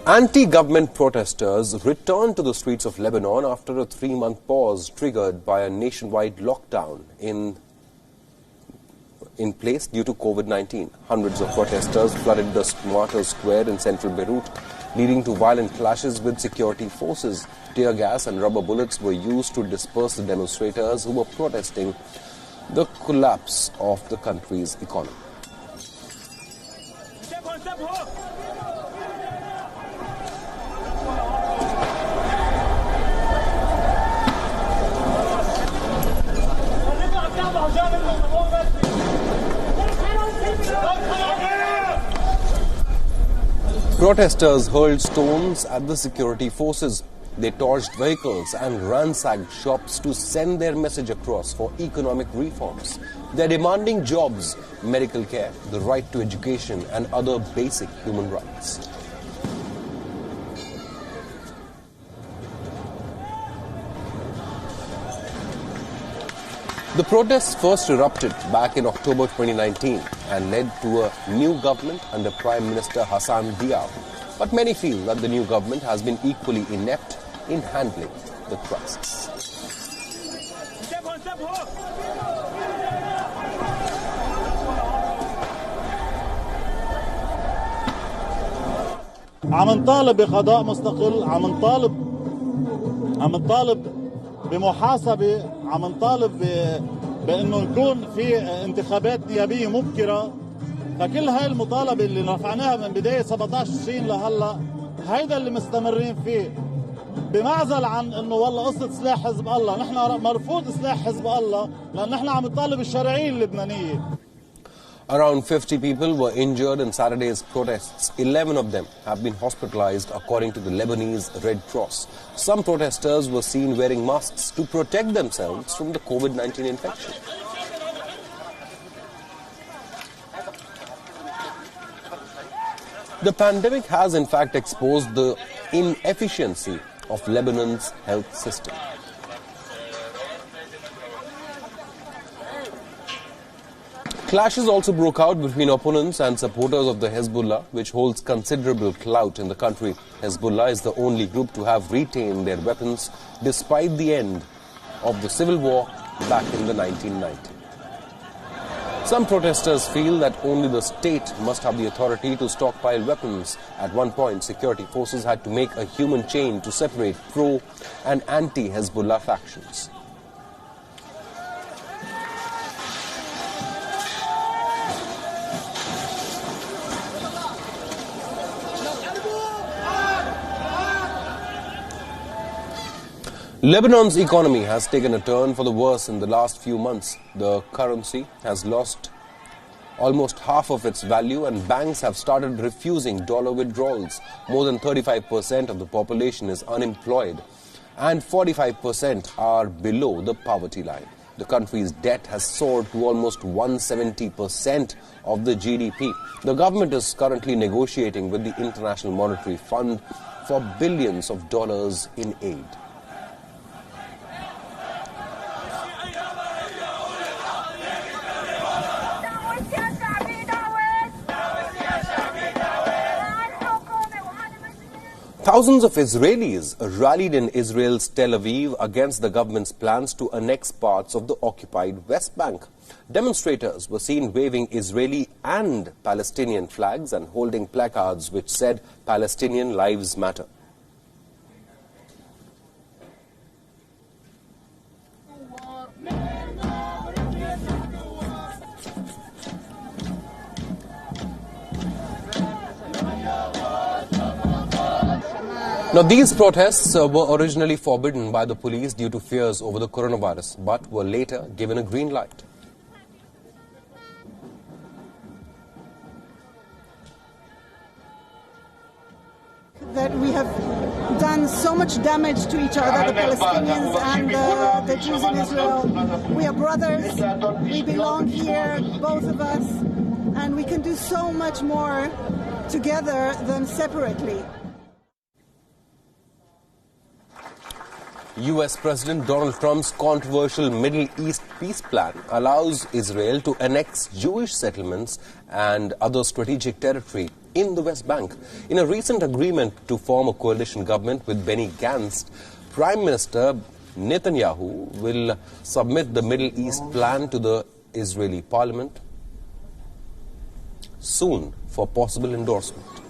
Anti-government protesters returned to the streets of Lebanon after a 3-month pause triggered by a nationwide lockdown in place due to COVID-19. Hundreds of protesters flooded the Martyrs Square in central Beirut, leading to violent clashes with security forces. Tear gas and rubber bullets were used to disperse the demonstrators who were protesting the collapse of the country's economy. Protesters hurled stones at the security forces. They torched vehicles and ransacked shops to send their message across for economic reforms. They're demanding jobs, medical care, the right to education and other basic human rights. The protests first erupted back in October 2019 and led to a new government under Prime Minister Hassan Diab. But many feel that the new government has been equally inept in handling the crisis. عم نطالب بقضاء مستقل، عم نطالب بمحاسبة، عم نطالب بأنه يكون في انتخابات نيابية مبكرة. فكل هاي المطالبة اللي رفعناها من بداية 17 تشرين لهلا هيدا اللي مستمرين فيه، بمعزل عن انه والله قصة سلاح حزب الله. نحن مرفوض سلاح حزب الله لأن نحن عم نطالب الشرعية اللبنانية. Around 50 people were injured in Saturday's protests. 11 of them have been hospitalized according to the Lebanese Red Cross. Some protesters were seen wearing masks to protect themselves from the COVID-19 infection. The pandemic has in fact exposed the inefficiency of Lebanon's health system. Clashes also broke out between opponents and supporters of the Hezbollah, which holds considerable clout in the country. Hezbollah is the only group to have retained their weapons despite the end of the civil war back in the 1990s. Some protesters feel that only the state must have the authority to stockpile weapons. At one point, security forces had to make a human chain to separate pro- and anti-Hezbollah factions. Lebanon's economy has taken a turn for the worse in the last few months. The currency has lost almost half of its value and banks have started refusing dollar withdrawals. More than 35% of the population is unemployed and 45% are below the poverty line. The country's debt has soared to almost 170% of the GDP. The government is currently negotiating with the International Monetary Fund for billions of dollars in aid. Thousands of Israelis rallied in Israel's Tel Aviv against the government's plans to annex parts of the occupied West Bank. Demonstrators were seen waving Israeli and Palestinian flags and holding placards which said Palestinian lives matter. Now, these protests were originally forbidden by the police due to fears over the coronavirus, but were later given a green light. That we have done so much damage to each other, the Palestinians and the Jews in Israel. We are brothers, we belong here, both of us, and we can do so much more together than separately. US President Donald Trump's controversial Middle East peace plan allows Israel to annex Jewish settlements and other strategic territory in the West Bank. In a recent agreement to form a coalition government with Benny Gantz, Prime Minister Netanyahu will submit the Middle East plan to the Israeli parliament soon for possible endorsement.